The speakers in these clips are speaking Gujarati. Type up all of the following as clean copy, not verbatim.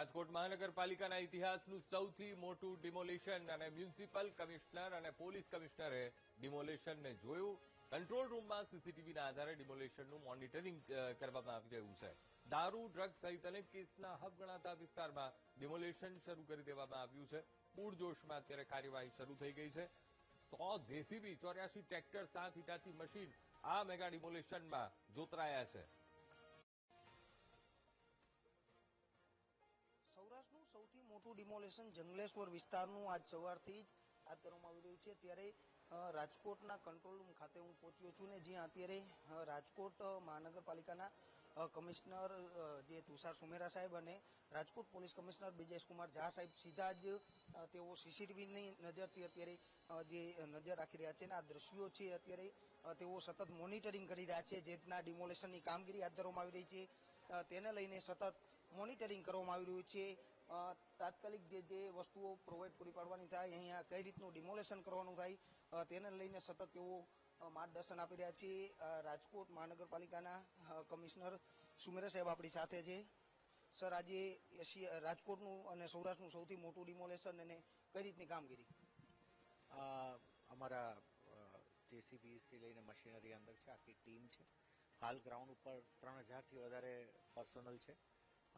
રાજકોટ મહાનગરપાલિકાના ઇતિહાસનું સૌથી મોટું ડિમોલિશન અને મ્યુનિસિપલ કમિશનર અને પોલીસ કમિશનરે ડિમોલિશનને જોયું. કંટ્રોલ રૂમમાં સીસીટીવીના આધારે ડિમોલિશનનું મોનિટરિંગ કરવામાં આવી રહ્યું છે. દારૂ, ડ્રગ્સ સહિત અનેક કેસના હબ ગણાતા વિસ્તારમાં ડિમોલિશન શરૂ કરી દેવામાં આવ્યું છે. પૂરજોશમાં અત્યારે કાર્યવાહી શરૂ થઈ ગઈ છે. 100 જેસીબી, 84 ટ્રેક્ટર, 7 હિટાચી મશીન આ મેગા ડિમોલિશનમાં જોતરાયા છે. સૌરાષ્ટ્રનું સૌથી મોટું ડિમોલેશન જંગલેશ્વર વિસ્તારનું આજ સવારથી જ હાથ ધરવામાં આવી રહ્યું છે. ત્યારે રાજકોટના કંટ્રોલ રૂમ ખાતે હું પહોંચ્યો છું ને જ્યાં અત્યારે રાજકોટ મહાનગરપાલિકાના કમિશનર જે તુષાર સુમેરા સાહેબ અને રાજકોટ પોલીસ કમિશનર બ્રિજેશકુમાર ઝા સાહેબ સીધા જ તેઓ સીસીટીવીની નજરથી અત્યારે જે નજર રાખી રહ્યા છે ને આ દ્રશ્યો છે અત્યારે તેઓ સતત મોનિટરિંગ કરી રહ્યા છે. જે રીતના ડિમોલેશનની કામગીરી હાથ ધરવામાં આવી રહી છે તેને લઈને સતત મોનિટરિંગ કરવામાં આવી રહ્યું છે. તાત્કાલિક જે વસ્તુઓ પ્રોવાઈડ પૂરી પાડવાની થાય, અહીંયા કઈ રીતનું ડિમોલેશન કરવાનું થાય તેને લઈને સતત તેઓ માર્ગદર્શન આપી રહ્યા છે. રાજકોટ મહાનગરપાલિકાના કમિશનર સુમેરા સાહેબ આપણી સાથે છે. સર, આજે રાજકોટનું અને સૌરાષ્ટ્રનું સૌથી મોટું ડિમોલેશન અને કઈ રીતની કામગીરી? અમારા જેસીબીથી લઈને મશીનરી અંદર છે, આખી ટીમ છે. હાલ ગ્રાઉન્ડ ઉપર 3000થી વધારે પર્સનલ છે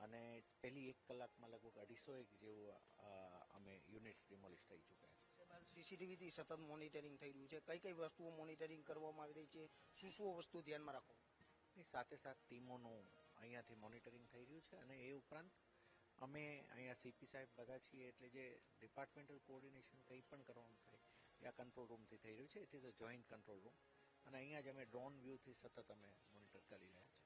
અને પહેલી 1 કલાકમાં લગભગ 250 જેવું અમે યુનિટ્સ ડિમોલિશ થઈ ચૂક્યા છે. સીસીટીવીથી સતત મોનિટરિંગ થઈ રહ્યું છે. કઈ કઈ વસ્તુઓ મોનિટરિંગ કરવામાં આવી રહી છે? શું વસ્તુ ધ્યાનમાં રાખો? એ સાથે ટીમોનું અહીંયાથી મોનિટરિંગ થઈ રહ્યું છે અને એ ઉપરાંત અમે અહીંયા સીપી સાહેબ બધા છીએ, એટલે જે ડિપાર્ટમેન્ટલ કોઓર્ડિનેશન કંઈ પણ કરવાનું થાય એ આ કંટ્રોલ રૂમથી થઈ રહ્યું છે. It is a joint control room અને અહીંયા જ અમે ડ્રોન વ્યૂથી સતત અમે મોનિટર કરી રહ્યા છીએ.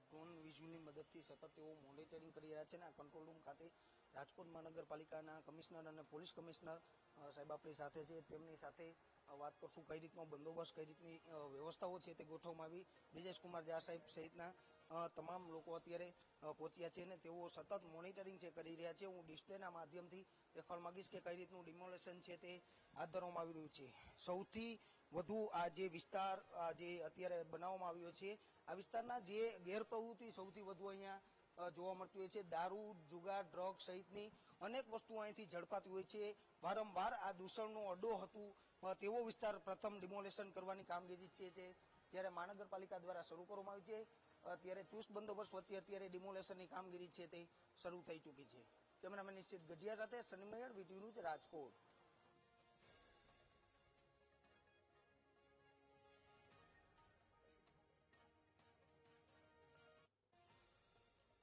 ડ્રોન વિઝ્યુઅલની મદદથી સતત તેઓ મોનિટરિંગ કરી રહ્યા છે અને આ કંટ્રોલ રૂમ ખાતે રાજકોટ મહાનગરપાલિકાના કમિશનર અને પોલીસ કમિશનર સાહેબ આપણી સાથે છે. તેમની સાથે વાત કરશું કઈ રીતનો બંદોબસ્ત, કઈ રીતની વ્યવસ્થાઓ છે તે ગોઠવવામાં આવી. બ્રિજેશકુમાર ઝા સાહેબ સહિતના તમામ લોકો અત્યારે પહોંચ્યા છે અને તેઓ સતત મોનિટરિંગ છે કરી રહ્યા છે. હું ડિસ્પ્લેના માધ્યમથી દેખાડવા માંગીશ કે કઈ રીતનું ડિમોલેશન છે તે હાથ ધરવામાં આવી રહ્યું છે. સૌથી વધુ આ જે વિસ્તાર જે અત્યારે બનાવવામાં આવ્યો છે આ વિસ્તારના જે ગેરપ્રવૃત્તિ સૌથી વધુ અહીંયા જોવા મળતી હોય છે. દારૂ, જુગાર, ડ્રગ્સ સહિતની અનેક વસ્તુઓ અહીંથી ઝડપાતી હોય છે. વારંવાર આ દૂષણનો અડ્ડો હતું તેવો વિસ્તાર પ્રથમ ડિમોલેશન કરવાની કામગીરી છે તે જ્યારે મહાનગરપાલિકા દ્વારા શરૂ કરવામાં આવી છે ત્યારે ચુસ્ત બંદોબસ્ત વચ્ચે અત્યારે ડિમોલેશનની કામગીરી છે તે શરૂ થઈ ચૂકી છે. કેમેરામેન નિશ્ચિત ગઢિયા સાથે સની મયર, વીટીવી ન્યૂઝ, રાજકોટ.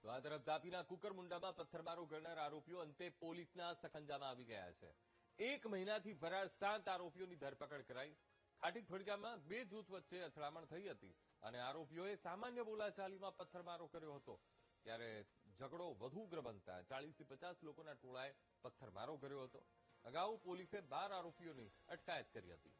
તો આ તરફ તાપીના કુકરમુંડામાં પથ્થરમારો કરનાર આરોપીઓ અંતે પોલીસના સખંજામાં આવી ગયા છે. 1 મહિનાથી ફરાર 7 આરોપીઓની ધરપકડ કરાઈ. ખાટીક ફળગામમાં 2 જૂથ વચ્ચે અથડામણ થઈ હતી અને આરોપીઓએ સામાન્ય બોલાચાલીમાં પથ્થરમારો કર્યો હતો. ત્યારે ઝઘડો વધુ ઉગ્ર બનતા 40થી 50 લોકોના ટોળાએ પથ્થરમારો કર્યો હતો. અગાઉ પોલીસે 12 આરોપીઓની અટકાયત કરી હતી.